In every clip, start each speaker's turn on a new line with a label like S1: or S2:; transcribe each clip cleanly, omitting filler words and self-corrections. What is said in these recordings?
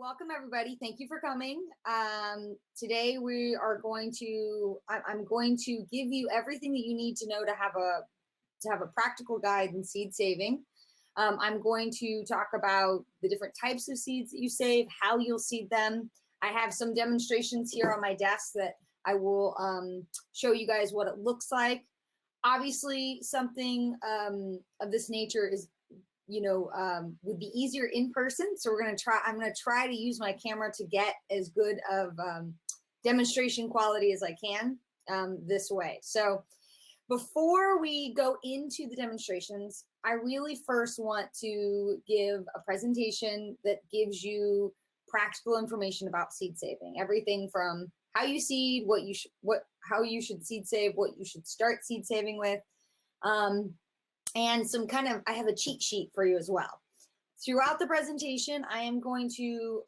S1: Welcome everybody. Thank you for coming. Today we are going to, I'm going to give you everything that you need to know to have a practical guide in seed saving. I'm going to talk about the different types of seeds that you save, how you'll seed them. I have some demonstrations here on my desk that I will show you guys what it looks like. Obviously, something of this nature is would be easier in person. So I'm going to try to use my camera to get as good of demonstration quality as I can this way. So before we go into the demonstrations, I really first want to give a presentation that gives you practical information about seed saving. Everything from how you seed, how you should seed save, what you should start seed saving with. And I have a cheat sheet for you as well. Throughout the presentation, I am going to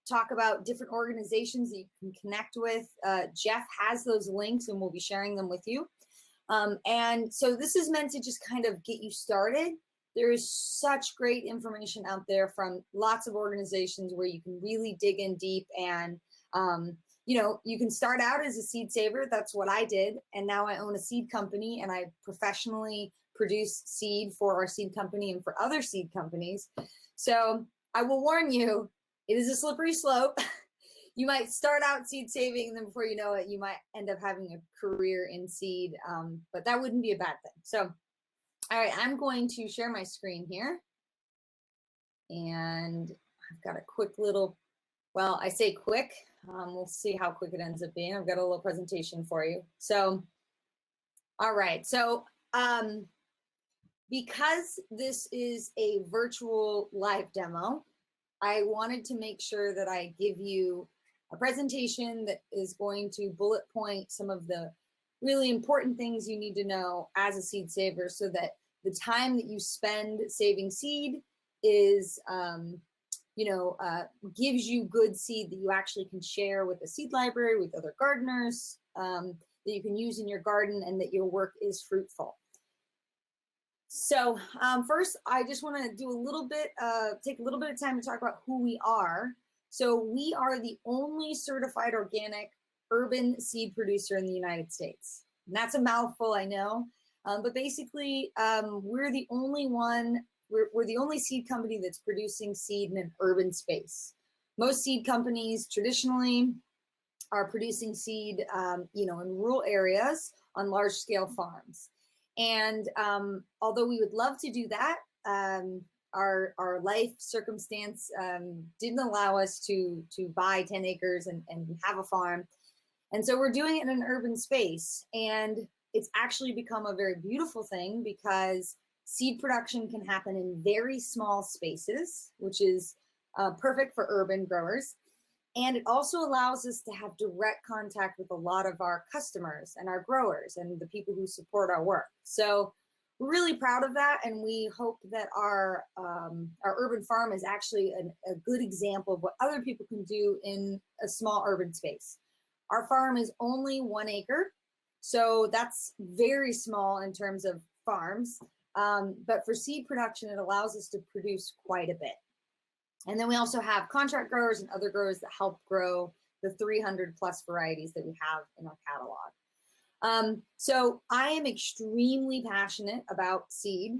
S1: talk about different organizations that you can connect with. Jeff has those links and we'll be sharing them with you. And so this is meant to just kind of get you started. There is such great information out there from lots of organizations where you can really dig in deep and you can start out as a seed saver. That's what I did. And now I own a seed company and I professionally produce seed for our seed company and for other seed companies. So I will warn you, it is a slippery slope. You might start out seed saving and then before you know it, you might end up having a career in seed, but that wouldn't be a bad thing. So, all right, I'm going to share my screen here. And I've got a quick little, well, I say quick, we'll see how quick it ends up being. I've got a little presentation for you. So, all right, so because this is a virtual live demo, I wanted to make sure that I give you a presentation that is going to bullet point some of the really important things you need to know as a seed saver so that the time that you spend saving seed is gives you good seed that you actually can share with a seed library, with other gardeners, that you can use in your garden and that your work is fruitful. So first, I just want to do take a little bit of time to talk about who we are. So we are the only certified organic urban seed producer in the United States. And that's a mouthful, I know, but basically we're the only one. We're the only seed company that's producing seed in an urban space. Most seed companies traditionally are producing seed, in rural areas on large-scale farms. And although we would love to do that, our life circumstance didn't allow us to buy 10 acres and have a farm. And so we're doing it in an urban space. And it's actually become a very beautiful thing because seed production can happen in very small spaces, which is perfect for urban growers. And it also allows us to have direct contact with a lot of our customers and our growers and the people who support our work. So we're really proud of that. And we hope that our urban farm is actually a good example of what other people can do in a small urban space. Our farm is only 1 acre. So that's very small in terms of farms. But for seed production, it allows us to produce quite a bit. And then we also have contract growers and other growers that help grow the 300 plus varieties that we have in our catalog. So I am extremely passionate about seed.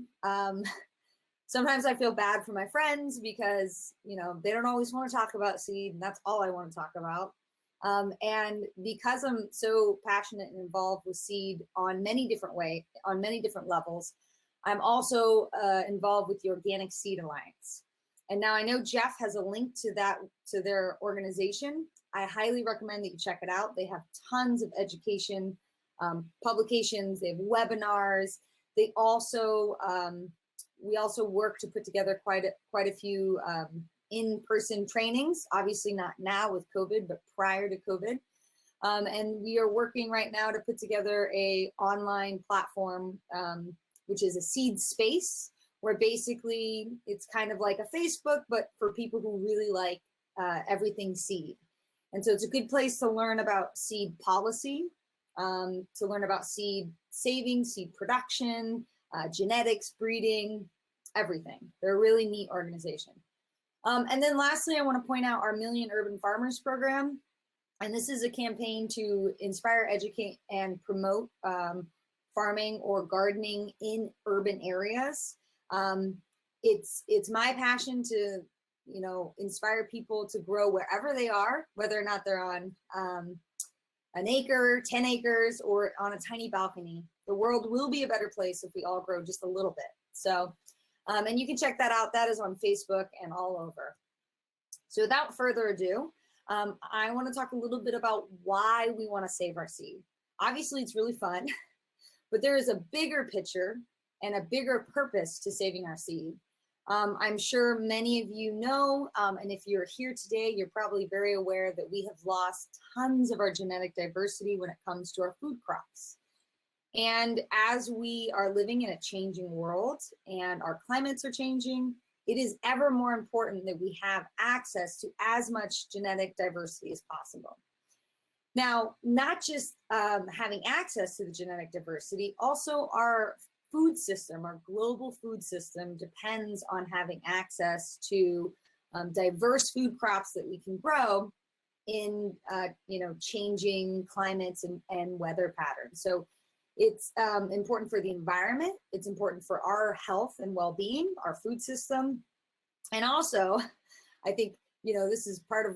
S1: Sometimes I feel bad for my friends because, they don't always want to talk about seed and that's all I want to talk about. And because I'm so passionate and involved with seed on many different levels, I'm also involved with the Organic Seed Alliance. And now I know Jeff has a link to their organization. I highly recommend that you check it out. They have tons of education, publications, they have webinars. They also, we also work to put together quite a few in-person trainings, obviously not now with COVID, but prior to COVID. And we are working right now to put together a online platform, which is a seed space, where basically it's kind of like a Facebook, but for people who really like everything seed. And so it's a good place to learn about seed policy, to learn about seed saving, seed production, genetics, breeding, everything. They're a really neat organization. And then lastly, I want to point out our Million Urban Farmers program. And this is a campaign to inspire, educate, and promote farming or gardening in urban areas. It's my passion to, you know, inspire people to grow wherever they are, whether or not they're on an acre, 10 acres, or on a tiny balcony. The world will be a better place if we all grow just a little bit. So, and you can check that out. That is on Facebook and all over. So without further ado, I want to talk a little bit about why we want to save our seed. Obviously, it's really fun, but there is a bigger picture and a bigger purpose to saving our seed. I'm sure many of you know, and if you're here today, you're probably very aware that we have lost tons of our genetic diversity when it comes to our food crops. And as we are living in a changing world and our climates are changing, it is ever more important that we have access to as much genetic diversity as possible. Now, not just having access to the genetic diversity, also our food system, our global food system depends on having access to diverse food crops that we can grow in you know, changing climates and weather patterns. So it's important for the environment. It's important for our health and well-being, our food system. And also, I think, you know, this is part of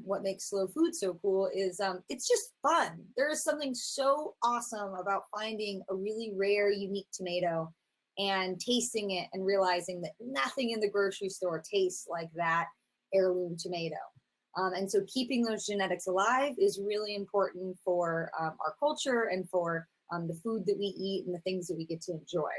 S1: what makes slow food so cool is it's just fun. There is something so awesome about finding a really rare, unique tomato and tasting it and realizing that nothing in the grocery store tastes like that heirloom tomato. And so keeping those genetics alive is really important for our culture and for the food that we eat and the things that we get to enjoy.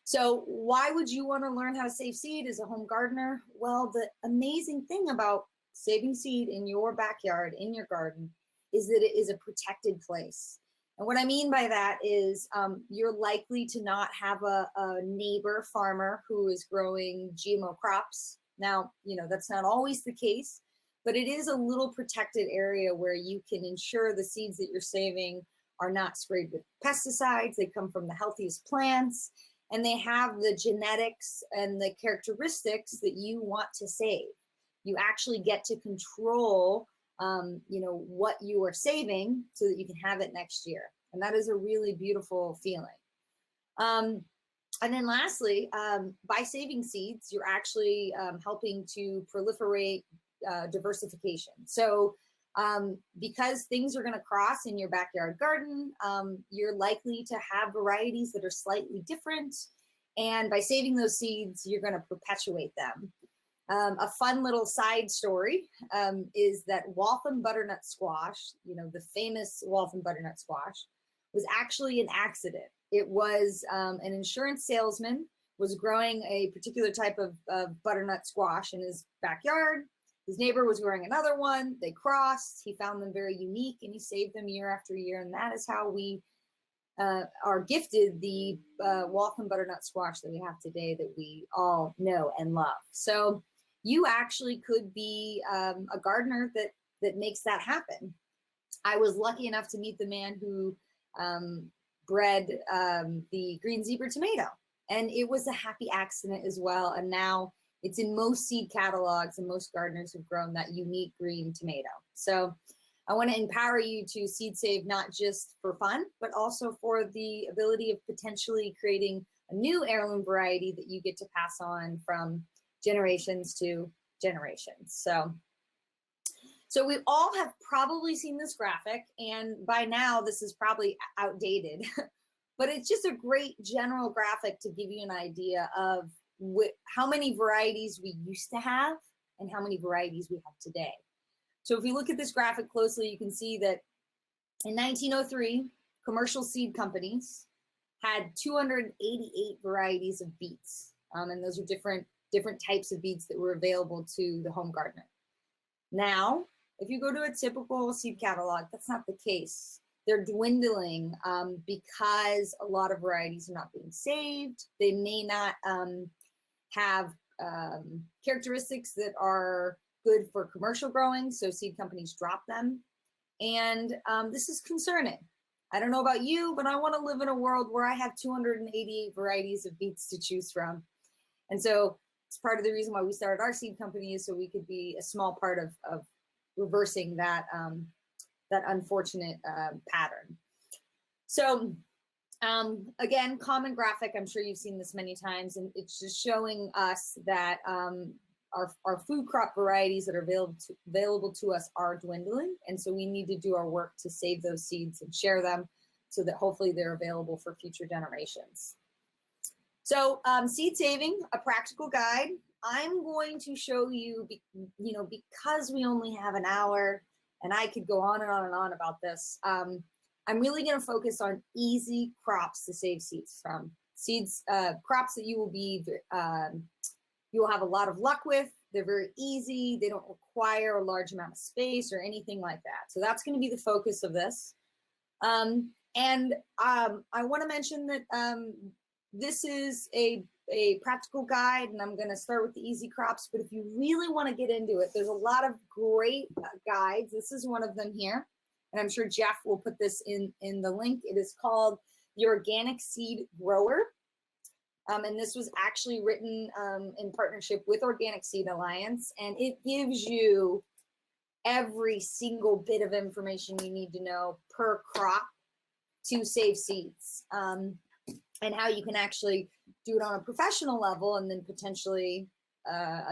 S1: So why would you want to learn how to save seed as a home gardener? Well, the amazing thing about saving seed in your backyard, in your garden, is that it is a protected place. And what I mean by that is you're likely to not have a neighbor farmer who is growing GMO crops. Now, you know, that's not always the case, but it is a little protected area where you can ensure the seeds that you're saving are not sprayed with pesticides. They come from the healthiest plants, and they have the genetics and the characteristics that you want to save. You actually get to control, you know, what you are saving so that you can have it next year. And that is a really beautiful feeling. And then lastly, by saving seeds, you're actually helping to proliferate diversification. So because things are going to cross in your backyard garden, you're likely to have varieties that are slightly different. And by saving those seeds, you're going to perpetuate them. A fun little side story is that Waltham butternut squash, you know, the famous Waltham butternut squash, was actually an accident. It was an insurance salesman was growing a particular type of butternut squash in his backyard. His neighbor was growing another one. They crossed. He found them very unique, and he saved them year after year. And that is how we are gifted the Waltham butternut squash that we have today that we all know and love. So you actually could be a gardener that makes that happen. I was lucky enough to meet the man who bred the green zebra tomato, and it was a happy accident as well. And now it's in most seed catalogs, and most gardeners have grown that unique green tomato. So I want to empower you to seed save, not just for fun, but also for the ability of potentially creating a new heirloom variety that you get to pass on from generations to generations. So we all have probably seen this graphic, and by now this is probably outdated, but it's just a great general graphic to give you an idea of how many varieties we used to have and how many varieties we have today. So if you look at this graphic closely, you can see that in 1903, commercial seed companies had 288 varieties of beets. And those are different types of beets that were available to the home gardener. Now, if you go to a typical seed catalog, that's not the case. They're dwindling because a lot of varieties are not being saved. They may not have characteristics that are good for commercial growing, so seed companies drop them. And this is concerning. I don't know about you, but I want to live in a world where I have 288 varieties of beets to choose from. And so It's part of the reason why we started our seed company, is so we could be a small part of reversing that that unfortunate pattern. So again, common graphic, I'm sure you've seen this many times, and it's just showing us that our food crop varieties that are available to us are dwindling. And so we need to do our work to save those seeds and share them so that hopefully they're available for future generations. So seed saving, a practical guide. I'm going to show you, because we only have an hour and I could go on and on and on about this, I'm really going to focus on easy crops to save seeds from. Crops that you will have a lot of luck with. They're very easy. They don't require a large amount of space or anything like that. So that's going to be the focus of this. I want to mention that this is a practical guide, and I'm going to start with the easy crops. But if you really want to get into it, there's a lot of great guides. This is one of them here. And I'm sure Jeff will put this in the link. It is called The Organic Seed Grower. And this was actually written in partnership with Organic Seed Alliance. And it gives you every single bit of information you need to know per crop to save seeds. And how you can actually do it on a professional level and then potentially,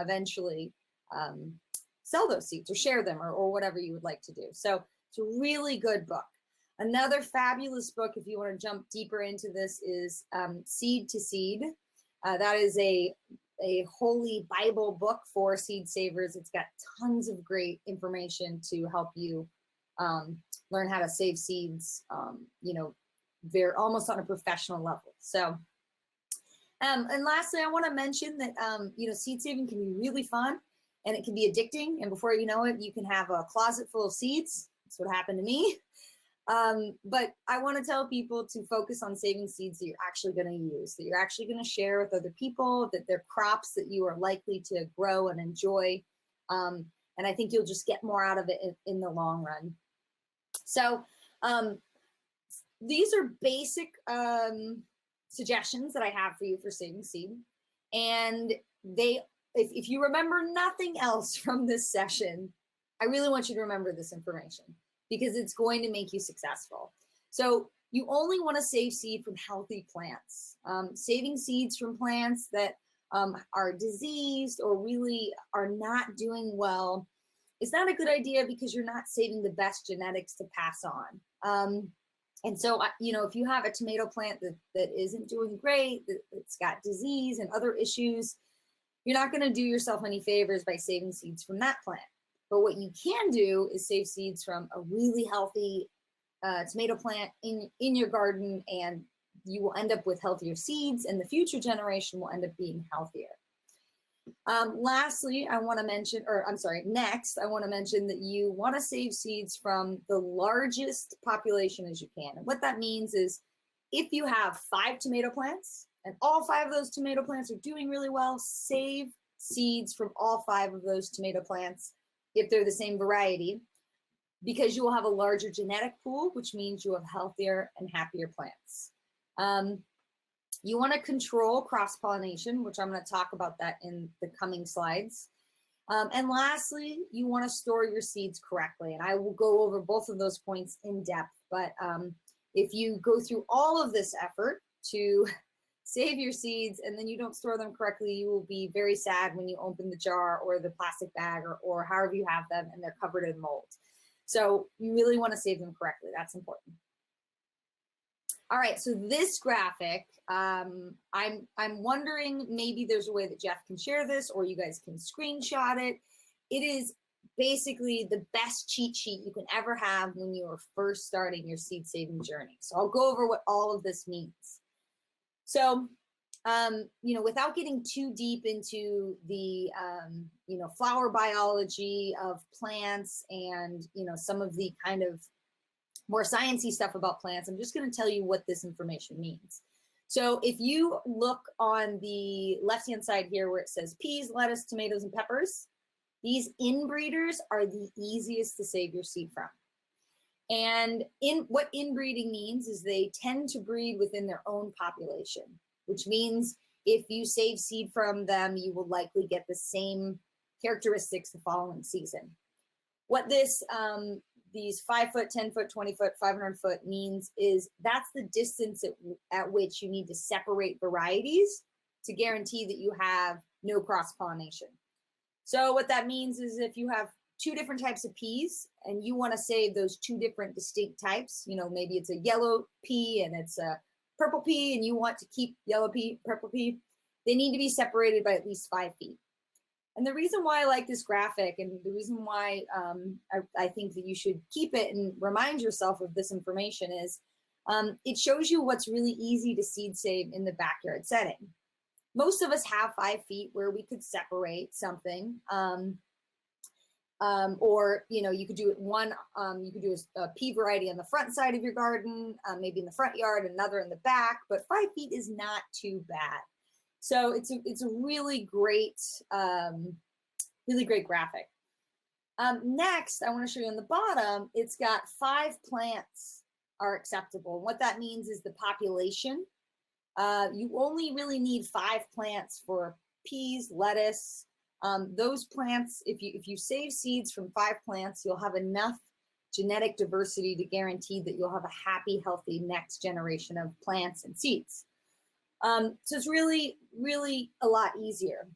S1: eventually sell those seeds or share them or whatever you would like to do. So it's a really good book. Another fabulous book, if you want to jump deeper into this, is Seed to Seed. That is a holy Bible book for seed savers. It's got tons of great information to help you learn how to save seeds, they're almost on a professional level. So, and lastly, I want to mention that, seed saving can be really fun and it can be addicting. And before you know it, you can have a closet full of seeds. That's what happened to me. But I want to tell people to focus on saving seeds that you're actually going to use, that you're actually going to share with other people, that they're crops that you are likely to grow and enjoy. And I think you'll just get more out of it in the long run. So these are basic suggestions that I have for you for saving seed. And if you remember nothing else from this session, I really want you to remember this information because it's going to make you successful. So you only want to save seed from healthy plants. Saving seeds from plants that are diseased or really are not doing well is not a good idea because you're not saving the best genetics to pass on. And so, if you have a tomato plant that isn't doing great, that's got disease and other issues, you're not going to do yourself any favors by saving seeds from that plant. But what you can do is save seeds from a really healthy tomato plant in your garden, and you will end up with healthier seeds, and the future generation will end up being healthier. Lastly, next, I want to mention that you want to save seeds from the largest population as you can. And what that means is if you have 5 tomato plants and all 5 of those tomato plants are doing really well, save seeds from all 5 of those tomato plants if they're the same variety, because you will have a larger genetic pool, which means you have healthier and happier plants. You want to control cross-pollination, which I'm going to talk about that in the coming slides. And lastly, you want to store your seeds correctly. And I will go over both of those points in depth. But if you go through all of this effort to save your seeds and then you don't store them correctly, you will be very sad when you open the jar or the plastic bag or however you have them and they're covered in mold. So you really want to save them correctly. That's important. All right, so this graphic, I'm wondering maybe there's a way that Jeff can share this or you guys can screenshot it. It is basically the best cheat sheet you can ever have when you are first starting your seed saving journey. So I'll go over what all of this means. So, without getting too deep into the, flower biology of plants and, some of the kind of more sciencey stuff about plants, I'm just going to tell you what this information means. So if you look on the left-hand side here where it says peas, lettuce, tomatoes, and peppers, these inbreeders are the easiest to save your seed from. And what inbreeding means is they tend to breed within their own population, which means if you save seed from them, you will likely get the same characteristics the following season. What this, these 5 foot, 10 foot, 20 foot, 500 foot means is that's the distance at which you need to separate varieties to guarantee that you have no cross-pollination. So what that means is if you have 2 different types of peas and you want to save those 2 different distinct types, you know, maybe it's a yellow pea and it's a purple pea and you want to keep yellow pea, purple pea, they need to be separated by at least 5 feet. And the reason why I like this graphic and the reason why I think that you should keep it and remind yourself of this information is it shows you what's really easy to seed save in the backyard setting. Most of us have 5 feet where we could separate something. Or, you know, you could do it you could do a pea variety on the front side of your garden, maybe in the front yard, another in the back, but 5 feet is not too bad. So it's a really great graphic. Next, I want to show you on the bottom, it's got 5 plants are acceptable. And what that means is the population. You only really need 5 plants for peas, lettuce. Those plants, if you save seeds from 5 plants, you'll have enough genetic diversity to guarantee that you'll have a happy, healthy next generation of plants and seeds. So it's really, really a lot easier.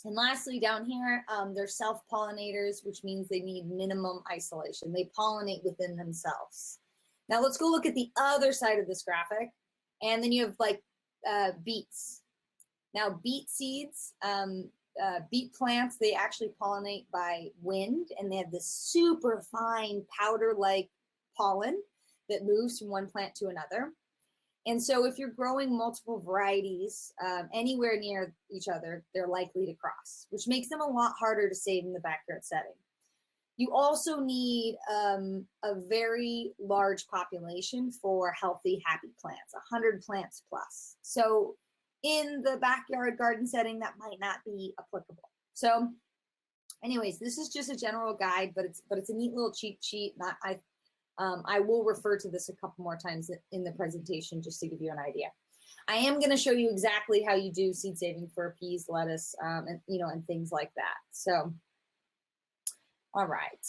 S1: And lastly, down here, they're self-pollinators, which means they need minimum isolation. They pollinate within themselves. Now let's go look at the other side of this graphic. And then you have like beets. Now beet seeds, beet plants, they actually pollinate by wind, and they have this super fine powder-like pollen that moves from one plant to another. And so if you're growing multiple varieties anywhere near each other, they're likely to cross, which makes them a lot harder to save in the backyard setting. You also need a very large population for healthy, happy plants, 100 plants plus. So in the backyard garden setting, that might not be applicable. So anyways, this is just a general guide, but it's a neat little cheat sheet. I will refer to this a couple more times in the presentation just to give you an idea. I am going to show you exactly how you do seed saving for peas, lettuce, and you know, and things like that. So, all right.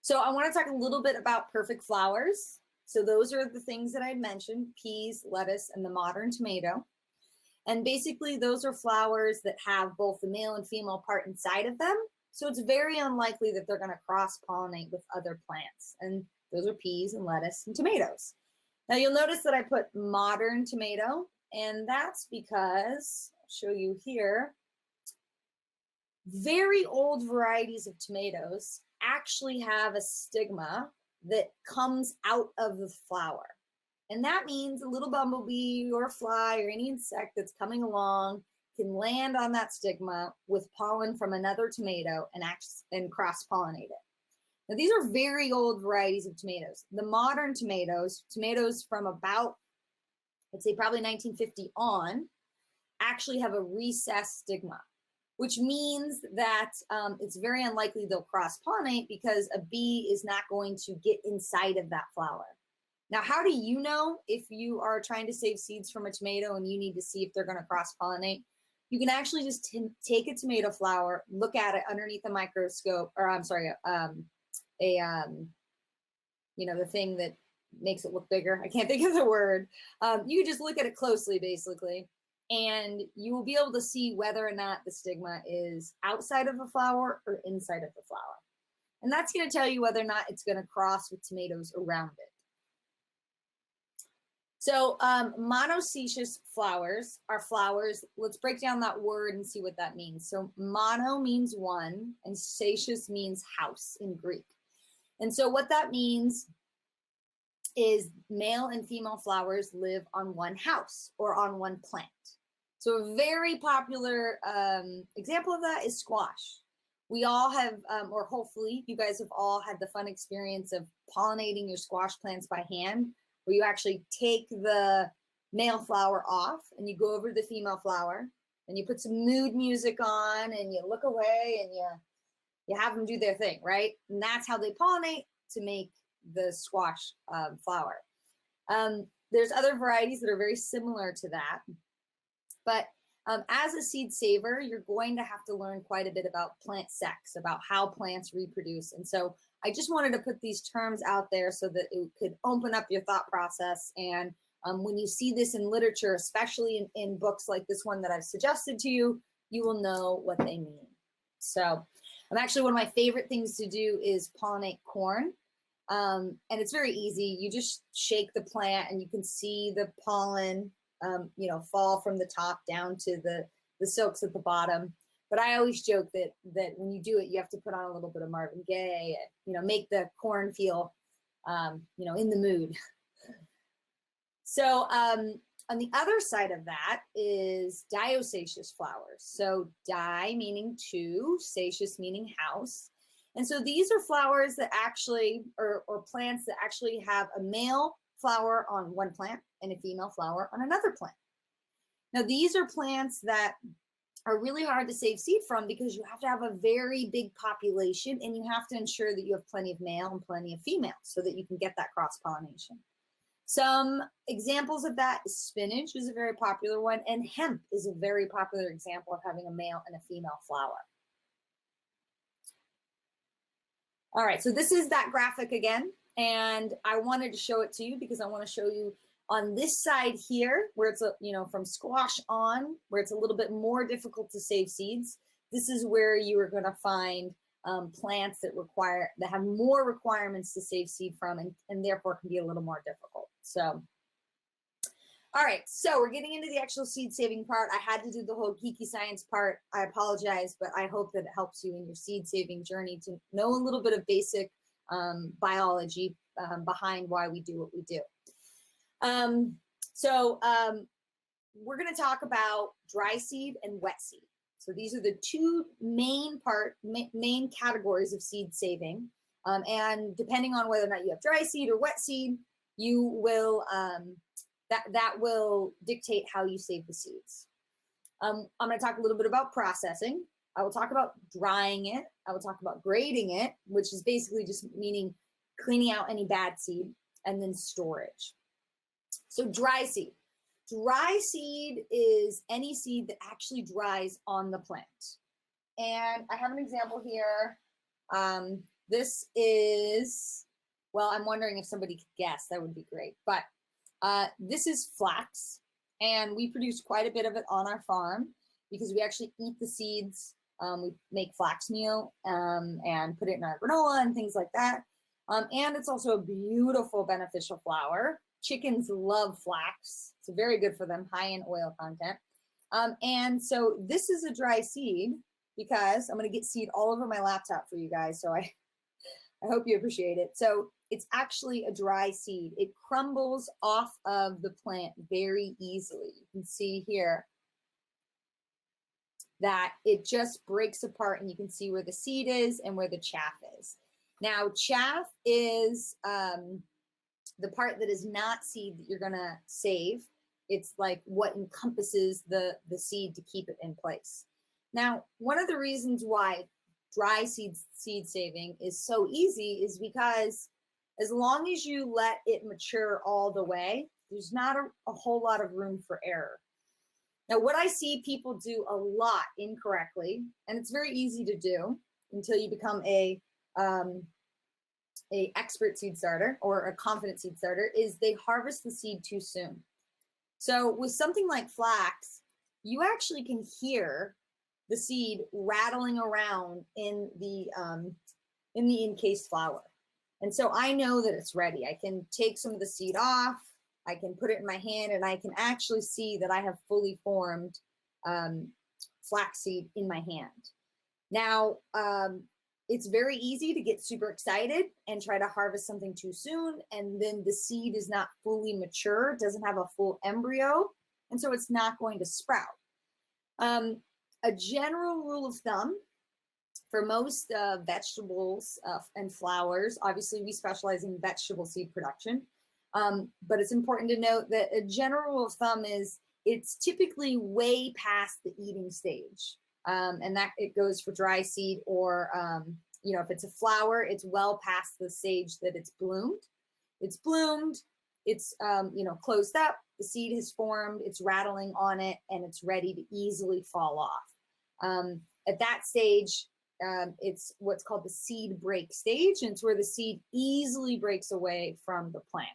S1: So I want to talk a little bit about perfect flowers. So those are the things that I mentioned: peas, lettuce, and the modern tomato. And basically, those are flowers that have both the male and female part inside of them. So it's very unlikely that they're going to cross-pollinate with other plants. And those are peas and lettuce and tomatoes. Now you'll notice that I put modern tomato, and that's because, I'll show you here, very old varieties of tomatoes actually have a stigma that comes out of the flower. And that means a little bumblebee or a fly or any insect that's coming along can land on that stigma with pollen from another tomato and cross-pollinate it. Now, these are very old varieties of tomatoes. The modern tomatoes from about, I'd say probably 1950 on, actually have a recessed stigma, which means that it's very unlikely they'll cross-pollinate because a bee is not going to get inside of that flower. Now, how do you know if you are trying to save seeds from a tomato and you need to see if they're going to cross-pollinate? You can actually just take a tomato flower, look at it underneath a microscope, or I'm sorry, you know, the thing that makes it look bigger. I can't think of the word. You just look at it closely, basically, and you will be able to see whether or not the stigma is outside of the flower or inside of the flower. And that's going to tell you whether or not it's going to cross with tomatoes around it. So monoecious flowers are flowers. Let's break down that word and see what that means. So mono means one, and caecious means house in Greek. And so what that means is male and female flowers live on one house or on one plant. So a very popular example of that is squash. We all have, or hopefully you guys have all had the fun experience of pollinating your squash plants by hand, where you actually take the male flower off and you go over to the female flower and you put some mood music on and you look away and you have them do their thing, right? And that's how they pollinate to make the squash flower. There's other varieties that are very similar to that. But as a seed saver, you're going to have to learn quite a bit about plant sex, about how plants reproduce. And so I just wanted to put these terms out there so that it could open up your thought process. And when you see this in literature, especially in books like this one that I've suggested to you, you will know what they mean. So actually, one of my favorite things to do is pollinate corn. And it's very easy. You just shake the plant and you can see the pollen fall from the top down to the silks at the bottom. But I always joke that when you do it, you have to put on a little bit of Marvin Gaye and, make the corn feel, in the mood. So on the other side of that is dioecious flowers. So di meaning two, satious meaning house. And so these are flowers that actually, or plants that actually have a male flower on one plant and a female flower on another plant. Now, these are plants that are really hard to save seed from because you have to have a very big population and you have to ensure that you have plenty of male and plenty of female so that you can get that cross-pollination. Some examples of that is spinach is a very popular one, and hemp is a very popular example of having a male and a female flower. All right, so this is that graphic again, and I wanted to show it to you because I want to show you on this side here where it's, from squash on, where it's a little bit more difficult to save seeds. This is where you are going to find plants that have more requirements to save seed from and therefore can be a little more difficult. So, all right, so we're getting into the actual seed saving part. I had to do the whole geeky science part. I apologize, but I hope that it helps you in your seed saving journey to know a little bit of basic biology behind why we do what we do. We're going to talk about dry seed and wet seed. So these are the two main categories of seed saving. And depending on whether or not you have dry seed or wet seed, you will that will dictate how you save the seeds. I'm going to talk a little bit about processing. I will talk about drying it. I will talk about grading it, which is basically just meaning cleaning out any bad seed, and then storage. So dry seed. Dry seed is any seed that actually dries on the plant. And I have an example here. This is, well, I'm wondering if somebody could guess. That would be great. But this is flax. And we produce quite a bit of it on our farm because we actually eat the seeds. We make flax meal and put it in our granola and things like that. And it's also a beautiful beneficial flower. Chickens love flax. It's very good for them, high in oil content. And so this is a dry seed because I'm going to get seed all over my laptop for you guys. So I hope you appreciate it. So it's actually a dry seed. It crumbles off of the plant very easily. You can see here that it just breaks apart and you can see where the seed is and where the chaff is. Now, chaff is the part that is not seed that you're going to save. It's like what encompasses the seed to keep it in place. Now, one of the reasons why dry seed saving is so easy is because as long as you let it mature all the way, there's not a whole lot of room for error. Now, what I see people do a lot incorrectly, and it's very easy to do until you become a expert seed starter or a confident seed starter, is they harvest the seed too soon. So with something like flax, you actually can hear the seed rattling around in the encased flower. And so I know that it's ready. I can take some of the seed off, I can put it in my hand, and I can actually see that I have fully formed flaxseed in my hand. Now, it's very easy to get super excited and try to harvest something too soon, and then the seed is not fully mature, doesn't have a full embryo, and so it's not going to sprout. A general rule of thumb for most vegetables and flowers, obviously we specialize in vegetable seed production, but it's important to note that a general rule of thumb is it's typically way past the eating stage. And that it goes for dry seed or, if it's a flower, it's well past the stage that it's bloomed. It's bloomed, it's closed up, the seed has formed, it's rattling on it, and it's ready to easily fall off. At that stage, it's what's called the seed break stage, and it's where the seed easily breaks away from the plant.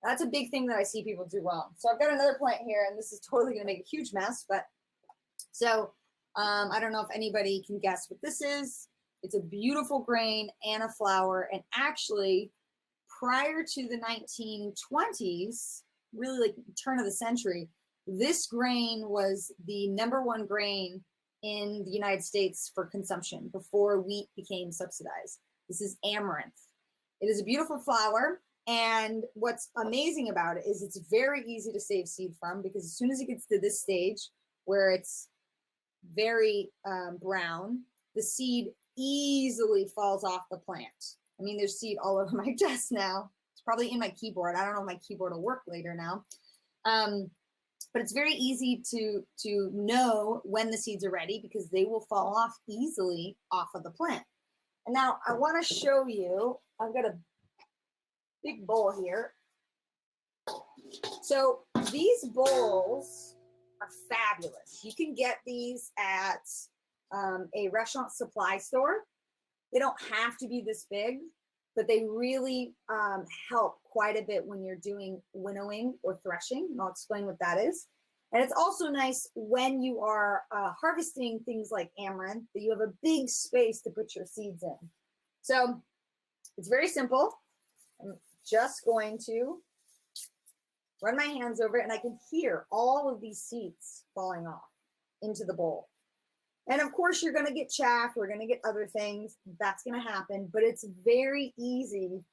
S1: That's a big thing that I see people do wrong. So I've got another plant here, and this is totally going to make a huge mess, but so I don't know if anybody can guess what this is. It's a beautiful grain and a flower, and actually prior to the 1920s, really like turn of the century, this grain was the #1 grain in the United States for consumption before wheat became subsidized. This is amaranth. It is a beautiful flower, and what's amazing about it is it's very easy to save seed from, because as soon as it gets to this stage where it's very brown, the seed easily falls off the plant. I mean, there's seed all over my desk now. It's probably in my keyboard. I don't know if my keyboard will work later now. But it's very easy to know when the seeds are ready, because they will fall off easily off of the plant. And now I want to show you, I've got a big bowl here. So these bowls are fabulous. You can get these at a restaurant supply store. They don't have to be this big, but they really help quite a bit when you're doing winnowing or threshing. And I'll explain what that is. And it's also nice when you are harvesting things like amaranth, that you have a big space to put your seeds in. So it's very simple. I'm just going to run my hands over it, and I can hear all of these seeds falling off into the bowl. And of course, you're going to get chaff, we're going to get other things. That's going to happen, but it's very easy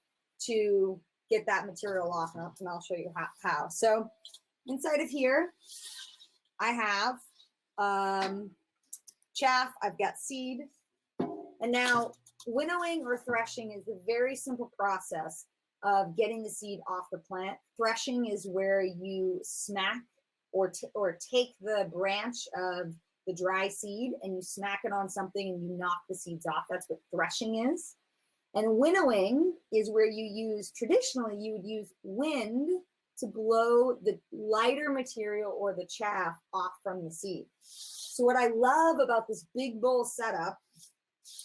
S1: to get that material off, and I'll show you how. So inside of here, I have chaff, I've got seed. And now winnowing or threshing is a very simple process of getting the seed off the plant. Threshing is where you smack or take the branch of the dry seed and you smack it on something and you knock the seeds off. That's what threshing is. And winnowing is where you use, traditionally you would use wind to blow the lighter material or the chaff off from the seed. So what I love about this big bowl setup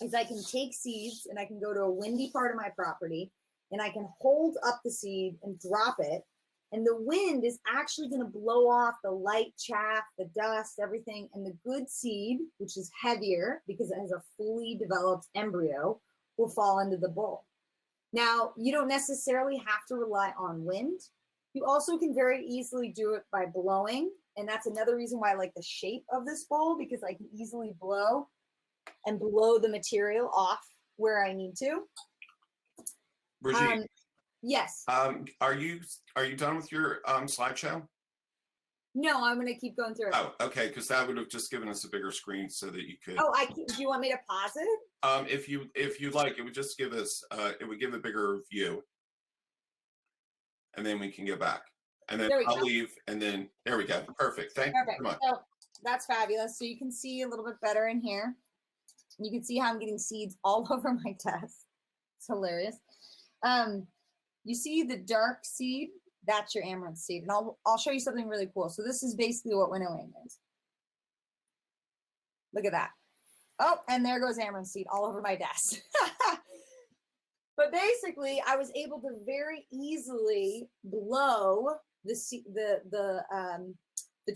S1: is I can take seeds and I can go to a windy part of my property and I can hold up the seed and drop it. And the wind is actually going to blow off the light chaff, the dust, everything. And the good seed, which is heavier because it has a fully developed embryo, will fall into the bowl. Now, you don't necessarily have to rely on wind. You also can very easily do it by blowing. And that's another reason why I like the shape of this bowl, because I can easily blow and blow the material off where I need to.
S2: Brijette,
S1: yes.
S2: Are you done with your slideshow?
S1: No, I'm going to keep going through it.
S2: Oh, okay, because that would have just given us a bigger screen so that you could.
S1: Oh, do you want me to pause it?
S2: If you like, it would just give us it would give a bigger view, and then we can go back, and then I'll leave, and then there we go. Perfect. Thank you so much. So
S1: that's fabulous. So you can see a little bit better in here. You can see how I'm getting seeds all over my desk. It's hilarious. You see the dark seed? That's your amaranth seed. And I'll show you something really cool. So this is basically what winnowing is. Look at that. Oh, and there goes amaranth seed all over my desk. But basically, I was able to very easily blow the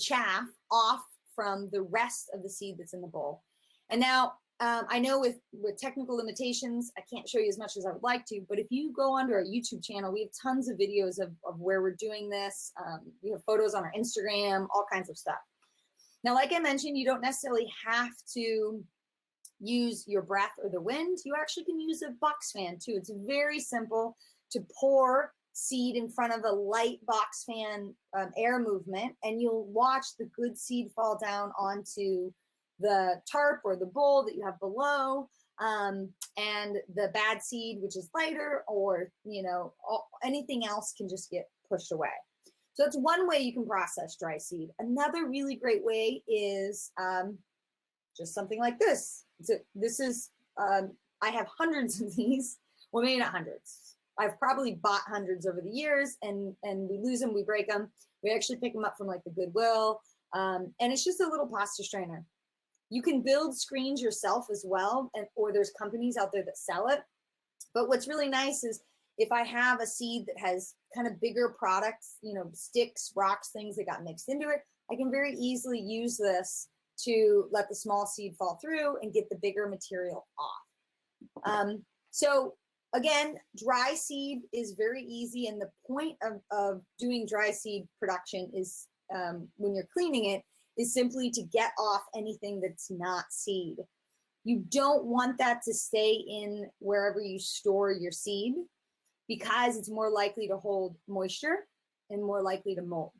S1: chaff off from the rest of the seed that's in the bowl. And now, I know with technical limitations, I can't show you as much as I would like to, but if you go onto our YouTube channel, we have tons of videos of where we're doing this. We have photos on our Instagram, all kinds of stuff. Now, like I mentioned, you don't necessarily have to use your breath or the wind. You actually can use a box fan too. It's very simple to pour seed in front of a light box fan air movement, and you'll watch the good seed fall down onto the tarp or the bowl that you have below, and the bad seed, which is lighter, or anything else can just get pushed away. So that's one way you can process dry seed. Another really great way is just something like this. So this is I have hundreds of these. Well, maybe not hundreds. I've probably bought hundreds over the years, and we lose them, we break them. We actually pick them up from like the Goodwill. And it's just a little pasta strainer. You can build screens yourself as well, or there's companies out there that sell it. But what's really nice is if I have a seed that has kind of bigger products, you know, sticks, rocks, things that got mixed into it, I can very easily use this to let the small seed fall through and get the bigger material off. So again, dry seed is very easy. And the point of doing dry seed production is when you're cleaning it is simply to get off anything that's not seed. You don't want that to stay in wherever you store your seed because it's more likely to hold moisture and more likely to mold.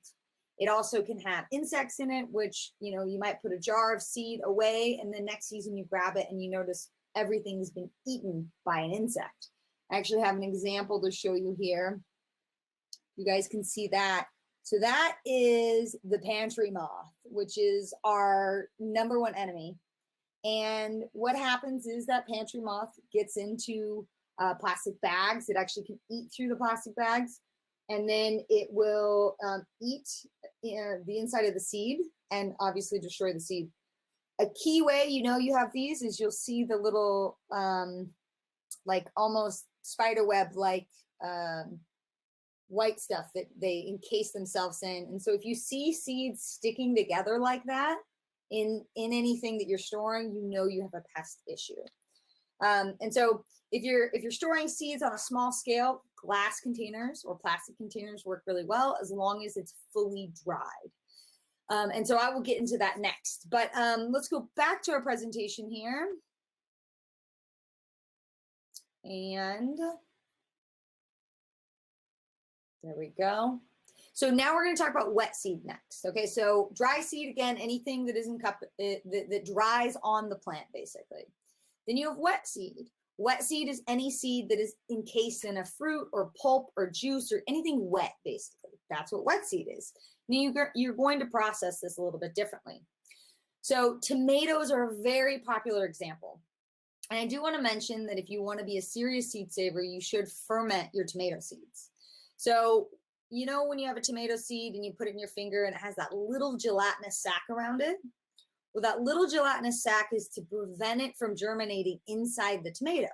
S1: It also can have insects in it, which, you know, you might put a jar of seed away and the next season you grab it and you notice everything's been eaten by an insect. I actually have an example to show you here. You guys can see that. So that is the pantry moth, which is our #1 enemy. And what happens is that pantry moth gets into plastic bags. It actually can eat through the plastic bags. And then it will eat the inside of the seed and obviously destroy the seed. A key way you know you have these is you'll see the little like almost spider web like white stuff that they encase themselves in. And so if you see seeds sticking together like that in anything that you're storing, you know you have a pest issue. And so if you're storing seeds on a small scale, glass containers or plastic containers work really well as long as it's fully dried. And so I will get into that next. But let's go back to our presentation here. And there we go. So now we're going to talk about wet seed next. Okay, so dry seed, again, anything that isn't that dries on the plant, basically. Then you have wet seed. Wet seed is any seed that is encased in a fruit or pulp or juice or anything wet, basically. That's what wet seed is. Now you're going to process this a little bit differently. So tomatoes are a very popular example. And I do want to mention that if you want to be a serious seed saver, you should ferment your tomato seeds. So, you know, when you have a tomato seed and you put it in your finger and it has that little gelatinous sac around it, well, that little gelatinous sac is to prevent it from germinating inside the tomato.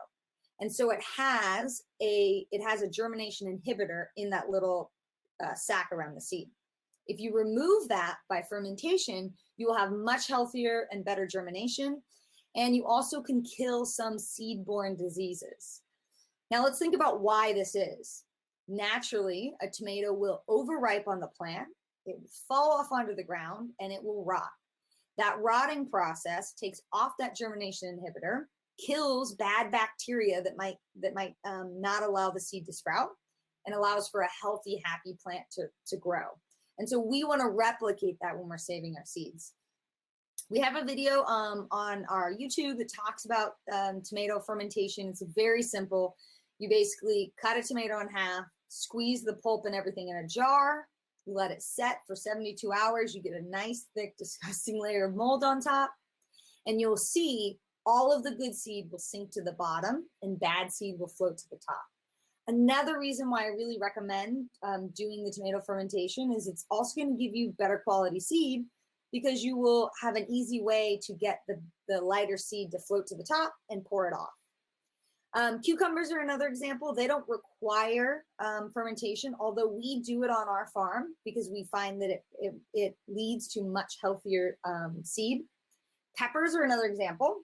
S1: And so it has a germination inhibitor in that little sac around the seed. If you remove that by fermentation, you will have much healthier and better germination. And you also can kill some seed-borne diseases. Now let's think about why this is. Naturally, a tomato will overripe on the plant, it will fall off onto the ground, and it will rot. That rotting process takes off that germination inhibitor, kills bad bacteria that might not allow the seed to sprout, and allows for a healthy, happy plant to grow. And so we want to replicate that when we're saving our seeds. We have a video on our YouTube that talks about tomato fermentation. It's very simple. You basically cut a tomato in half, squeeze the pulp and everything in a jar. You let it set for 72 hours. You get a nice, thick, disgusting layer of mold on top. And you'll see all of the good seed will sink to the bottom and bad seed will float to the top. Another reason why I really recommend doing the tomato fermentation is it's also going to give you better quality seed because you will have an easy way to get the lighter seed to float to the top and pour it off. Cucumbers are another example. They don't require fermentation, although we do it on our farm because we find that it leads to much healthier seed. Peppers are another example.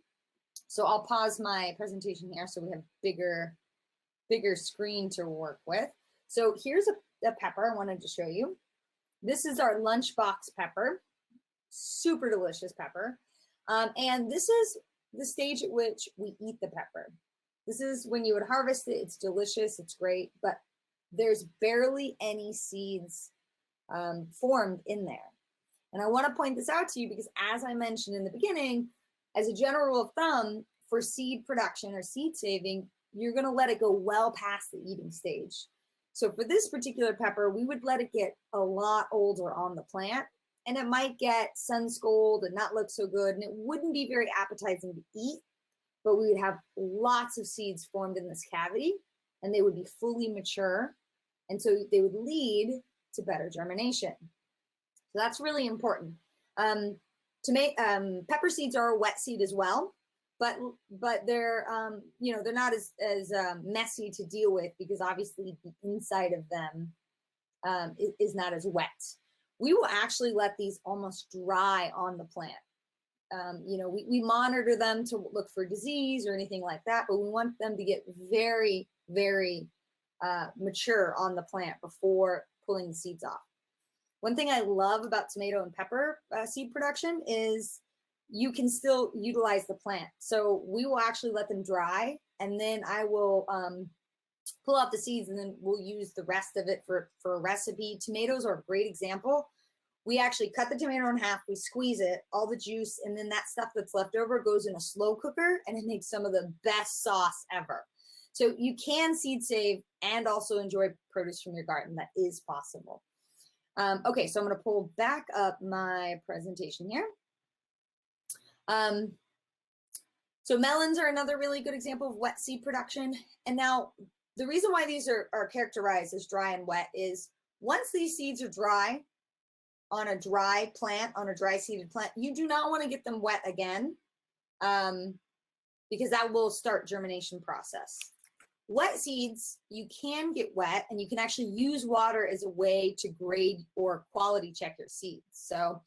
S1: So I'll pause my presentation here so we have bigger screen to work with. So here's a pepper I wanted to show you. This is our lunchbox pepper, super delicious pepper. And this is the stage at which we eat the pepper. This is when you would harvest it. It's delicious. It's great, but there's barely any seeds formed in there. And I want to point this out to you because as I mentioned in the beginning, as a general rule of thumb for seed production or seed saving, you're going to let it go well past the eating stage. So for this particular pepper, we would let it get a lot older on the plant and it might get sun scald and not look so good. And it wouldn't be very appetizing to eat, but we would have lots of seeds formed in this cavity. and they would be fully mature. And so they would lead to better germination. So that's really important. Pepper seeds are a wet seed as well, but they're they're not as messy to deal with, because obviously the inside of them is not as wet. We will actually let these almost dry on the plant. We monitor them to look for disease or anything like that, but we want them to get very, very mature on the plant before pulling the seeds off. One thing I love about tomato and pepper seed production is you can still utilize the plant. So we will actually let them dry, and then I will pull out the seeds, and then we'll use the rest of it for a recipe. Tomatoes are a great example. We actually cut the tomato in half, we squeeze it, all the juice, and then that stuff that's left over goes in a slow cooker, and it makes some of the best sauce ever. So you can seed save and also enjoy produce from your garden. That is possible. Okay, so I'm going to pull back up my presentation here. So melons are another really good example of wet seed production. And now the reason why these are characterized as dry and wet is once these seeds are dry on a dry plant, on a dry seeded plant, you do not want to get them wet again, because that will start germination process. Wet seeds, you can get wet, and you can actually use water as a way to grade or quality check your seeds. So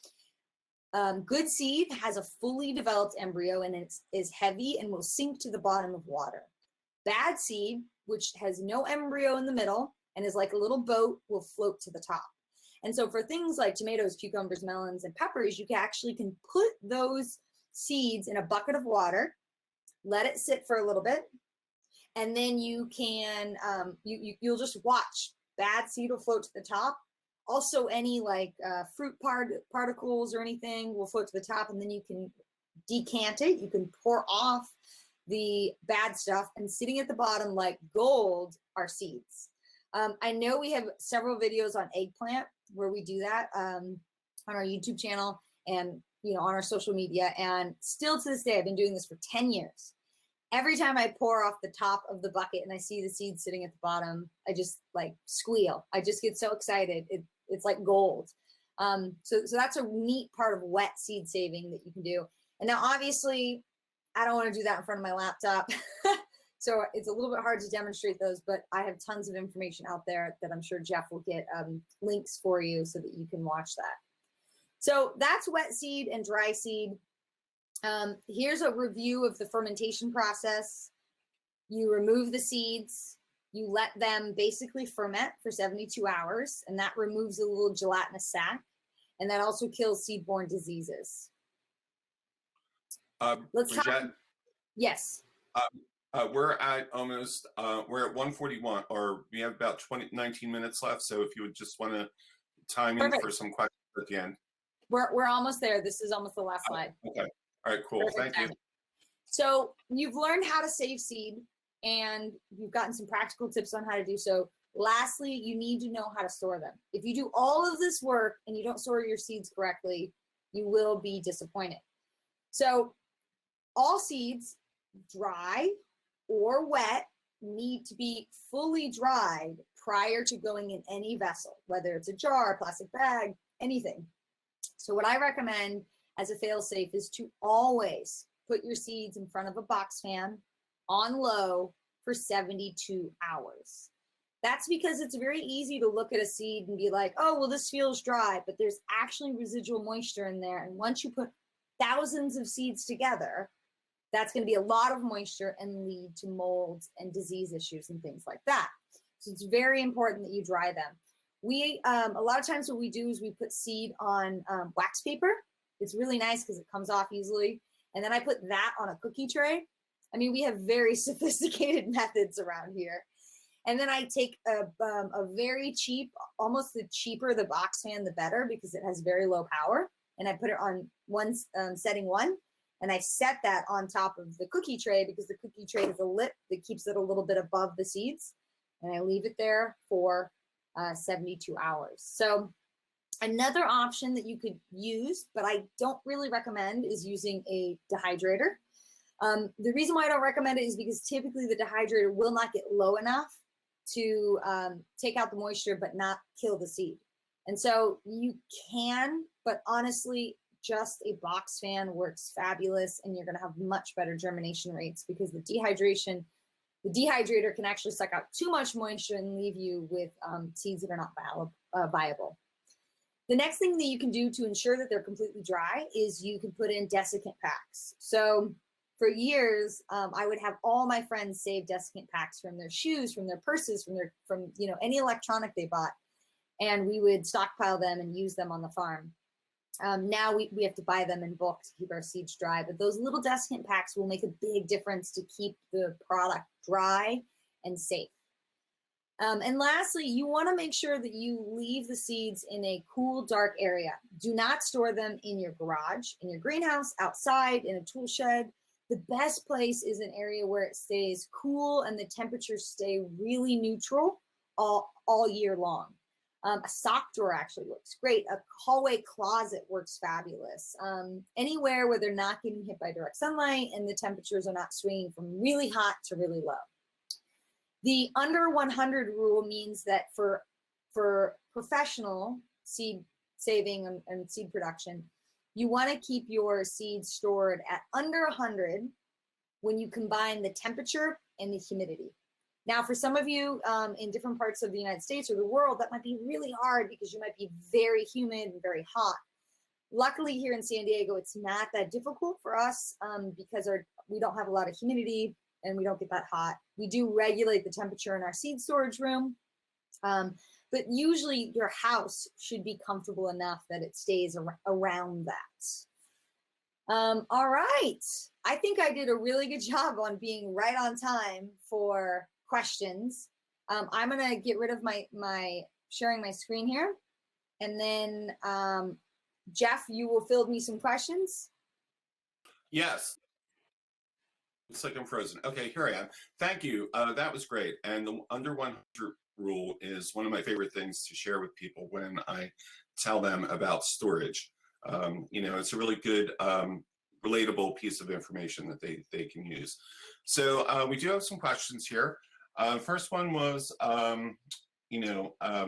S1: good seed has a fully developed embryo, and it is heavy and will sink to the bottom of water. Bad seed, which has no embryo in the middle and is like a little boat, will float to the top. And so for things like tomatoes, cucumbers, melons, and peppers, you can put those seeds in a bucket of water, let it sit for a little bit, and then you can, you'll just watch. Bad seed will float to the top. Also, any fruit particles or anything will float to the top, and then you can decant it. You can pour off the bad stuff, and sitting at the bottom like gold are seeds. I know we have several videos on eggplant where we do that on our YouTube channel and on our social media, and still to this day, I've been doing this for 10 years. Every time I pour off the top of the bucket and I see the seeds sitting at the bottom, I just squeal. I just get so excited. It's like gold. So that's a neat part of wet seed saving that you can do. And now obviously I don't want to do that in front of my laptop. So it's a little bit hard to demonstrate those, but I have tons of information out there that I'm sure Jeff will get links for you so that you can watch that. So that's wet seed and dry seed. Here's a review of the fermentation process. You remove the seeds, you let them basically ferment for 72 hours, and that removes a little gelatinous sac, and that also kills seed-borne diseases. Let's
S2: Brijette,
S1: talk. Yes.
S2: We're at almost, we're at 1:41, or we have about 19 minutes left. So if you would just want to time in for some questions at the end.
S1: We're almost there. This is almost the last slide.
S2: Okay. All right, cool.
S1: Perfect. Thank you. So you've learned how to save seed, and you've gotten some practical tips on how to do so. Lastly, you need to know how to store them. If you do all of this work and you don't store your seeds correctly, you will be disappointed. So all seeds, dry or wet, need to be fully dried prior to going in any vessel, whether it's a jar, plastic bag, anything. So what I recommend as a fail-safe is to always put your seeds in front of a box fan on low for 72 hours. That's because it's very easy to look at a seed and be like, oh, well, this feels dry, but there's actually residual moisture in there. And once you put thousands of seeds together, that's going to be a lot of moisture and lead to molds and disease issues and things like that. So it's very important that you dry them. We, a lot of times what we do is we put seed on wax paper. It's really nice because it comes off easily. And then I put that on a cookie tray. I mean, we have very sophisticated methods around here. And then I take a very cheap, almost the cheaper the box fan, the better, because it has very low power. And I put it on setting 1. And I set that on top of the cookie tray because the cookie tray has a lip that keeps it a little bit above the seeds. And I leave it there for 72 hours. So another option that you could use, but I don't really recommend, is using a dehydrator. The reason why I don't recommend it is because typically the dehydrator will not get low enough to take out the moisture but not kill the seed. And so you can, but honestly, just a box fan works fabulous, and you're going to have much better germination rates because the dehydrator can actually suck out too much moisture and leave you with seeds that are not viable. The next thing that you can do to ensure that they're completely dry is you can put in desiccant packs. So for years, I would have all my friends save desiccant packs from their shoes, from their purses, from any electronic they bought, and we would stockpile them and use them on the farm. Now we have to buy them in bulk to keep our seeds dry, but those little desiccant packs will make a big difference to keep the product dry and safe. And lastly, you want to make sure that you leave the seeds in a cool, dark area. Do not store them in your garage, in your greenhouse, outside, in a tool shed. The best place is an area where it stays cool and the temperatures stay really neutral all year long. A sock drawer actually works great. A hallway closet works fabulous. Anywhere where they're not getting hit by direct sunlight and the temperatures are not swinging from really hot to really low. The under 100 rule means that for professional seed saving and seed production, you want to keep your seeds stored at under 100 when you combine the temperature and the humidity. Now, for some of you in different parts of the United States or the world, that might be really hard because you might be very humid and very hot. Luckily, here in San Diego, it's not that difficult for us because we don't have a lot of humidity and we don't get that hot. We do regulate the temperature in our seed storage room, but usually your house should be comfortable enough that it stays around that. All right, I think I did a really good job on being right on time for questions. I'm gonna get rid of my sharing my screen here, and then Jeff, you will field me some questions.
S2: Yes. Looks like I'm frozen. Okay, here I am. Thank you. That was great. And the under 100 rule is one of my favorite things to share with people when I tell them about storage. It's a really good, relatable piece of information that they can use. So we do have some questions here. First one was,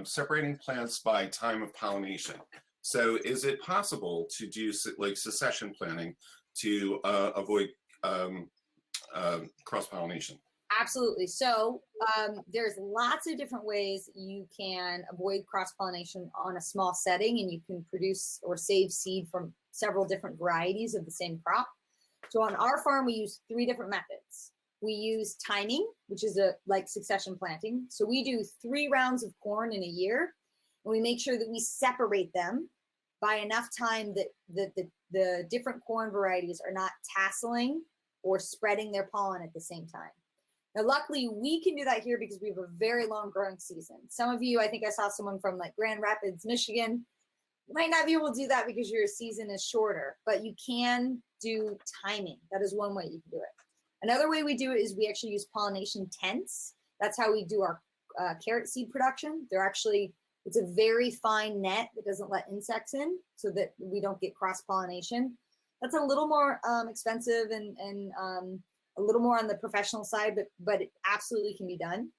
S2: separating plants by time of pollination. So is it possible to do like succession planting to avoid cross-pollination?
S1: Absolutely. So there's lots of different ways you can avoid cross-pollination on a small setting, and you can produce or save seed from several different varieties of the same crop. So on our farm, we use 3 different methods. We use timing, which is like succession planting. So we do 3 rounds of corn in a year, and we make sure that we separate them by enough time that the different corn varieties are not tasseling or spreading their pollen at the same time. Now, luckily, we can do that here because we have a very long growing season. Some of you, I think I saw someone from like Grand Rapids, Michigan, you might not be able to do that because your season is shorter, but you can do timing. That is one way you can do it. Another way we do it is we actually use pollination tents. That's how we do our carrot seed production. It's a very fine net that doesn't let insects in so that we don't get cross-pollination. That's a little more expensive and a little more on the professional side, but it absolutely can be done.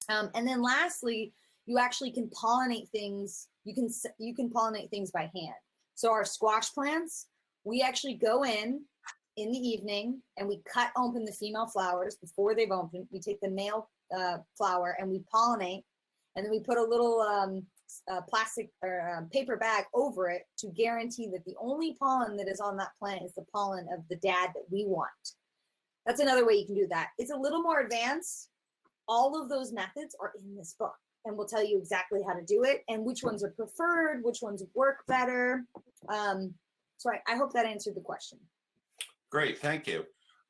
S1: And then lastly, you actually can pollinate things. You can pollinate things by hand. So our squash plants, we actually go in the evening and we cut open the female flowers before they've opened. We take the male flower and we pollinate, and then we put a little plastic or paper bag over it to guarantee that the only pollen that is on that plant is the pollen of the dad that we want. That's another way you can do that. It's a little more advanced. All of those methods are in this book, and we'll tell you exactly how to do it and which ones are preferred, which ones work better. So I hope that answered the question.
S2: Great, thank you.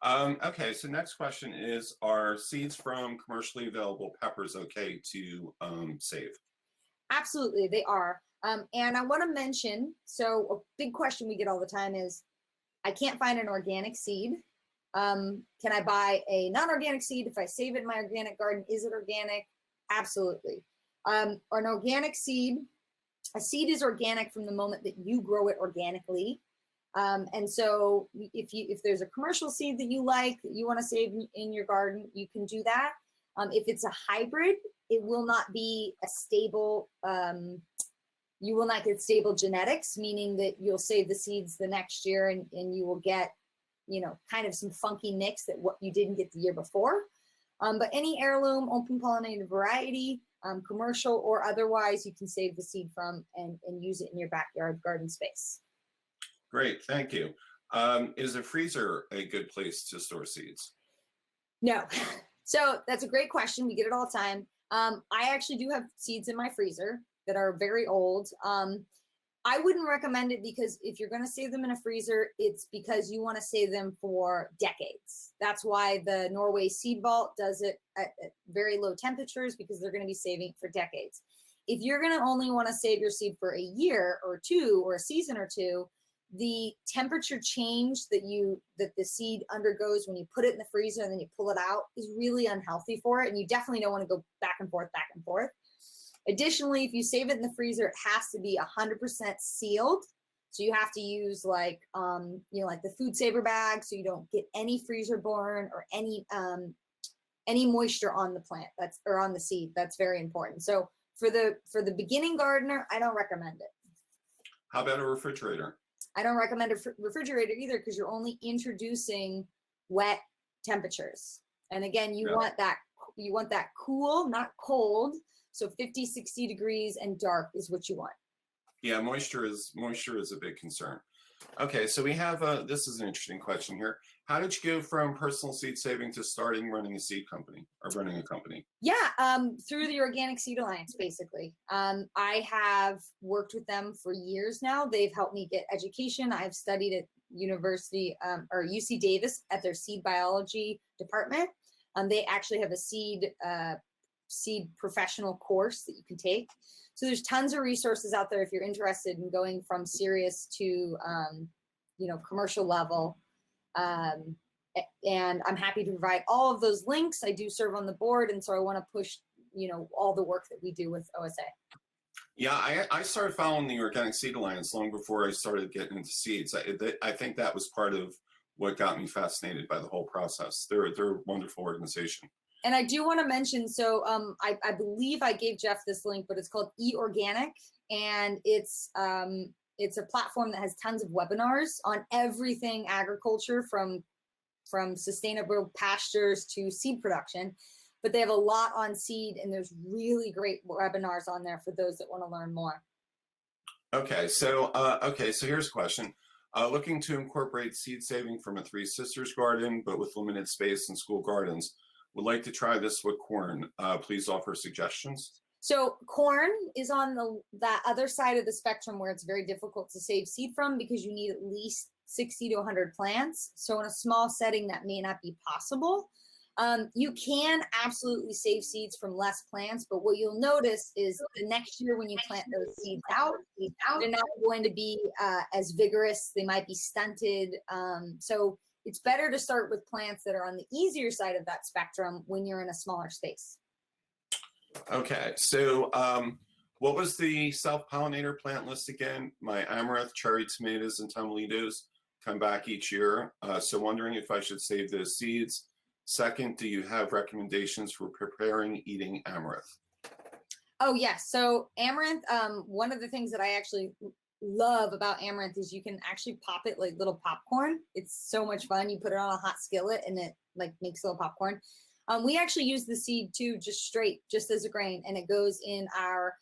S2: Okay, so next question is, are seeds from commercially available peppers okay to save?
S1: Absolutely, they are. And I want to mention, so a big question we get all the time is, I can't find an organic seed. Can I buy a non-organic seed if I save it in my organic garden? Is it organic? Absolutely. An organic seed, a seed is organic from the moment that you grow it organically. And so if there's a commercial seed that you like, that you want to save in your garden, you can do that. If it's a hybrid, it will not be a stable, you will not get stable genetics, meaning that you'll save the seeds the next year and you will get, you know, kind of some funky nicks that what you didn't get the year before. But any heirloom, open pollinated variety, commercial or otherwise, you can save the seed from and use it in your backyard garden space.
S2: Great, thank you. Is a freezer a good place to store seeds?
S1: No. So that's a great question. We get it all the time. I actually do have seeds in my freezer that are very old. I wouldn't recommend it because if you're going to save them in a freezer, it's because you want to save them for decades. That's why the Norway Seed Vault does it at very low temperatures, because they're going to be saving it for decades. If you're going to only want to save your seed for a year or two or a season or two, the temperature change that the seed undergoes when you put it in the freezer and then you pull it out is really unhealthy for it. And you definitely don't want to go back and forth, back and forth. Additionally, if you save it in the freezer, it has to be 100% sealed. So you have to use like, you know, like the food saver bag, so you don't get any freezer borne or any moisture on the plant or on the seed. That's very important. So for the beginning gardener, I don't recommend it.
S2: How about a refrigerator?
S1: I don't recommend a refrigerator either, because you're only introducing wet temperatures. And again, you want that cool, not cold. So 50, 60 degrees and dark is what you want.
S2: Yeah, moisture is a big concern. Okay, so we have this is an interesting question here. How did you go from personal seed saving to running a seed company or running a company?
S1: Yeah, through the Organic Seed Alliance, basically. I have worked with them for years now. They've helped me get education. I've studied at University or UC Davis at their seed biology department. They actually have a seed professional course that you can take. So there's tons of resources out there if you're interested in going from serious to, you know, commercial level. And I'm happy to provide all of those links. I do serve on the board, and so I want to push, you know, all the work that we do with OSA.
S2: Yeah, I started following the Organic Seed Alliance long before I started getting into seeds. I think that was part of what got me fascinated by the whole process. They're a wonderful organization.
S1: And I do want to mention, so I believe I gave Jeff this link, but it's called eOrganic, and it's a platform that has tons of webinars on everything agriculture, from sustainable pastures to seed production. But they have a lot on seed, and there's really great webinars on there for those that want to learn more.
S2: Okay, so here's a question. Looking to incorporate seed saving from a Three Sisters garden, but with limited space and school gardens. Would like to try this with corn. Please offer suggestions. So
S1: corn is on that other side of the spectrum where it's very difficult to save seed from, because you need at least 60 to 100 plants. So in a small setting, that may not be possible. You can absolutely save seeds from less plants, but what you'll notice is the next year when you plant those seeds out, they're not going to be as vigorous. They might be stunted. So it's better to start with plants that are on the easier side of that spectrum when you're in a smaller space.
S2: Okay, so what was the self-pollinator plant list again? My amaranth, cherry tomatoes, and tomalitos come back each year. So wondering if I should save those seeds. Second, do you have recommendations for preparing eating amaranth?
S1: Oh, yes. So amaranth, one of the things that I actually love about amaranth is you can actually pop it like little popcorn. It's so much fun. You put it on a hot skillet and it like makes little popcorn. We actually use the seed too, just as a grain, and it goes in our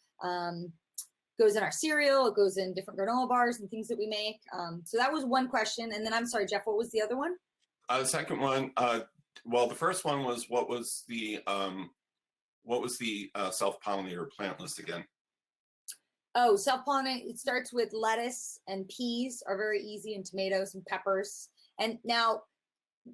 S1: cereal. It goes in different granola bars and things that we make. So that was one question. And then I'm sorry, Jeff, what was the other one?
S2: The second one, well, the first one was what was the self-pollinator plant list again?
S1: Oh, self-pollinate, it starts with lettuce, and peas are very easy, and tomatoes and peppers. And now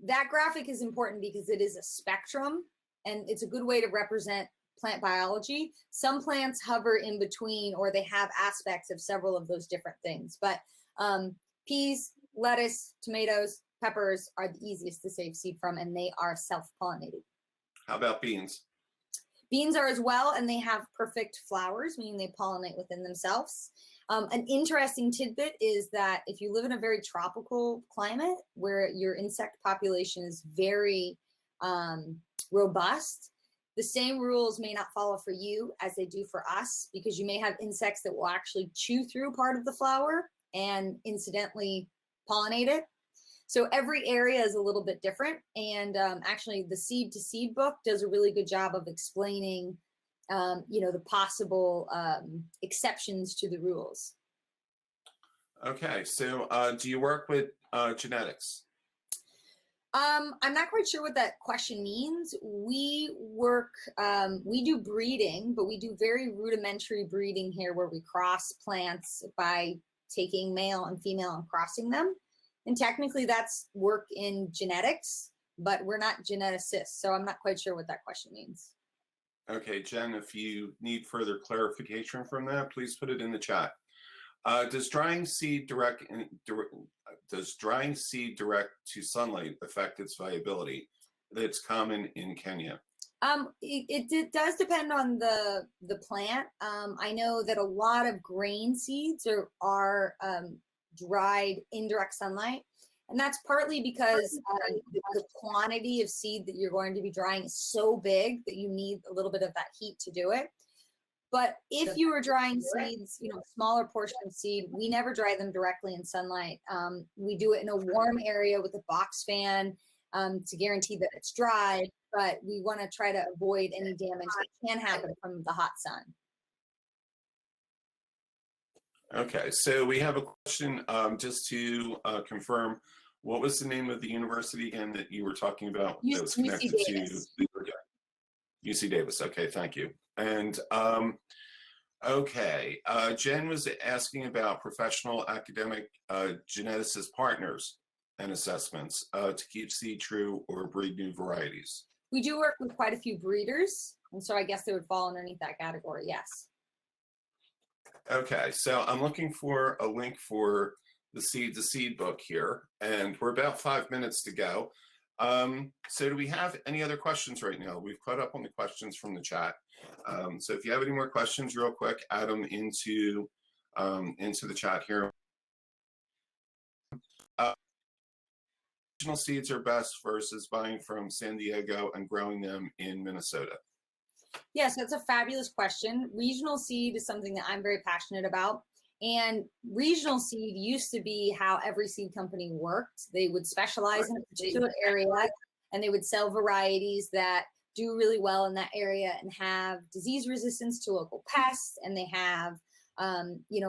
S1: that graphic is important because it is a spectrum, and it's a good way to represent plant biology. Some plants hover in between, or they have aspects of several of those different things. But peas, lettuce, tomatoes, peppers are the easiest to save seed from, and they are self-pollinated.
S2: How about beans?
S1: Beans are as well, and they have perfect flowers, meaning they pollinate within themselves. An interesting tidbit is that if you live in a very tropical climate where your insect population is very robust, The same rules may not follow for you as they do for us, because you may have insects that will actually chew through part of the flower and incidentally pollinate it. So every area is a little bit different. And actually the Seed to Seed book does a really good job of explaining, the possible exceptions to the rules.
S2: Okay, so do you work with genetics?
S1: I'm not quite sure what that question means. We work, we do breeding, but we do very rudimentary breeding here where we cross plants by taking male and female and crossing them. And technically that's work in genetics, but we're not geneticists. So I'm not quite sure what that question means.
S2: Okay, Jen, if you need further clarification from that, please put it in the chat. Does drying seed direct to sunlight affect its viability? That's common in Kenya.
S1: It does depend on the plant. I know that a lot of grain seeds are dried in direct sunlight, and that's partly because the quantity of seed that you're going to be drying is so big that you need a little bit of that heat to do it. But if you were drying seeds, smaller portion of seed, we never dry them directly in sunlight. We do it in a warm area with a box fan to guarantee that it's dry, but we want to try to avoid any damage that can happen from the hot sun.
S2: Okay, so we have a question just to confirm, what was the name of the university again that you were talking about that was connected to UC Davis? Okay, thank you. And okay, Jen was asking about professional academic geneticist partners and assessments to keep seed true or breed new varieties.
S1: We do work with quite a few breeders, and so I guess they would fall underneath that category, yes.
S2: Okay, so I'm looking for a link for the Seed to Seed book here, and we're about 5 minutes to go. So do we have any other questions right now? We've caught up on the questions from the chat. So if you have any more questions real quick, add them into the chat here. Regional seeds are best versus buying from San Diego and growing them in Minnesota.
S1: Yes, that's a fabulous question. Regional seed is something that I'm very passionate about. And regional seed used to be how every seed company worked. They would specialize in a particular area, and they would sell varieties that do really well in that area and have disease resistance to local pests, and they have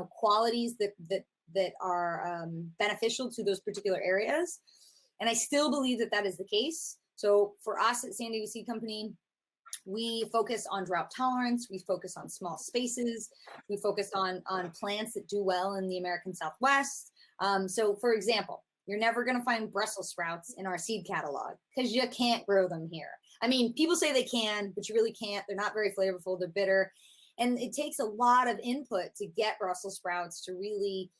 S1: qualities that are beneficial to those particular areas. And I still believe that is the case. So for us at San Diego Seed Company, we focus on drought tolerance, we focus on small spaces, we focus on plants that do well in the American Southwest. So for example, you're never gonna find Brussels sprouts in our seed catalog because you can't grow them here. I mean, people say they can, but you really can't. They're not very flavorful, they're bitter. And it takes a lot of input to get Brussels sprouts to really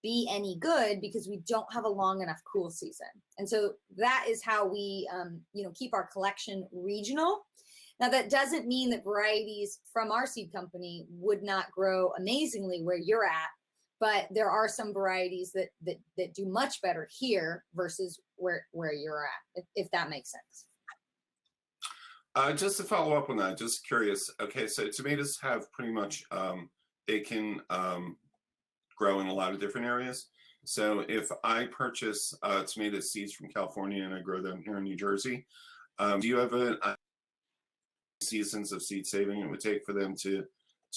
S1: be any good because we don't have a long enough cool season. And so that is how we keep our collection regional. Now, that doesn't mean that varieties from our seed company would not grow amazingly where you're at, but there are some varieties that do much better here versus where you're at, if that makes sense.
S2: Just to follow up on that, just curious. Okay, so tomatoes have pretty much, they can grow in a lot of different areas. So if I purchase tomato seeds from California and I grow them here in New Jersey, do you have seasons of seed saving it would take for them to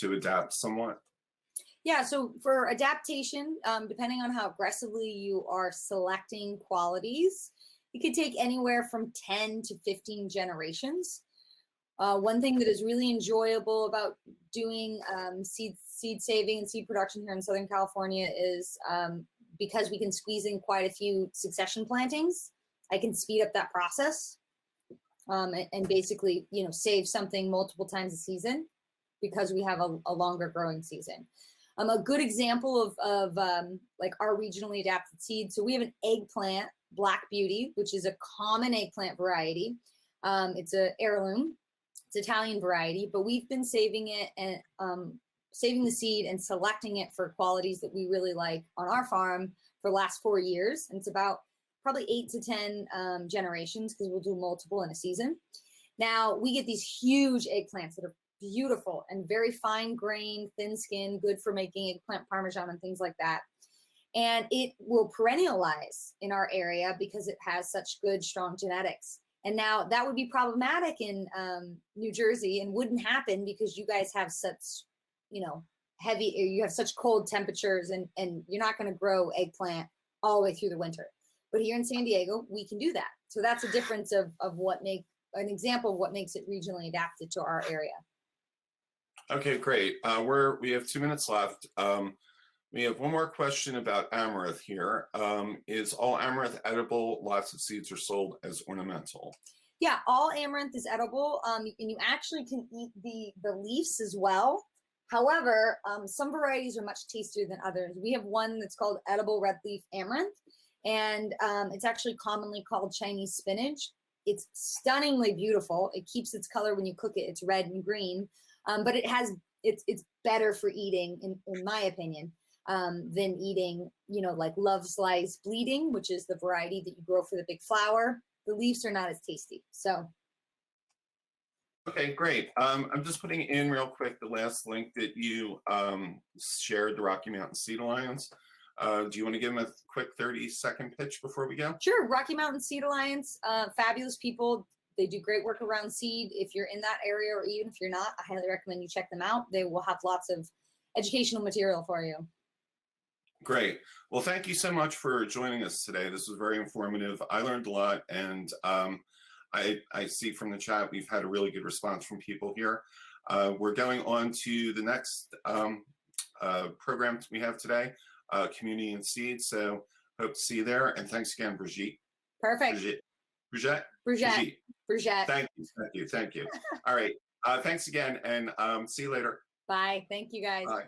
S2: adapt somewhat?
S1: Yeah, so for adaptation, depending on how aggressively you are selecting qualities, it could take anywhere from 10 to 15 generations. One thing that is really enjoyable about doing seed saving and seed production here in Southern California is because we can squeeze in quite a few succession plantings, I can speed up that process and basically, save something multiple times a season because we have a longer growing season. A good example of like our regionally adapted seed. So we have an eggplant, Black Beauty, which is a common eggplant variety. It's an heirloom. It's Italian variety, but we've been saving it and saving the seed and selecting it for qualities that we really like on our farm for the last 4 years. And it's about probably 8 to 10 generations because we'll do multiple in a season. Now we get these huge eggplants that are beautiful and very fine grained, thin skinned, good for making eggplant parmesan and things like that. And it will perennialize in our area because it has such good, strong genetics. And now that would be problematic in New Jersey and wouldn't happen because you guys have such, you know, you have such cold temperatures, and you're not going to grow eggplant all the way through the winter. But here in San Diego, we can do that. So that's a difference of what an example of what makes it regionally adapted to our area.
S2: Okay, great. We have 2 minutes left. We have one more question about amaranth here. Is all amaranth edible? Lots of seeds are sold as ornamental.
S1: Yeah, all amaranth is edible, and you actually can eat the leaves as well. However, some varieties are much tastier than others. We have one that's called edible red leaf amaranth, and it's actually commonly called Chinese spinach. It's stunningly beautiful. It keeps its color when you cook it. It's red and green, but it's better for eating, in my opinion, than eating, you know, like Love Slice Bleeding, which is the variety that you grow for the big flower. The leaves are not as tasty. So.
S2: Okay, great. I'm just putting in real quick the last link that you shared, the Rocky Mountain Seed Alliance. Do you want to give them a quick 30-second pitch before we go?
S1: Sure. Rocky Mountain Seed Alliance, fabulous people. They do great work around seed. If you're in that area, or even if you're not, I highly recommend you check them out. They will have lots of educational material for you.
S2: Great. Well, thank you so much for joining us today. This was very informative. I learned a lot, and I see from the chat we've had a really good response from people here. We're going on to the next program we have today, Community and Seed. So hope to see you there. And thanks again, Brijette.
S1: Perfect.
S2: Brijette. Thank you. All right. Thanks again, and see you later.
S1: Bye. Thank you, guys.
S2: Bye.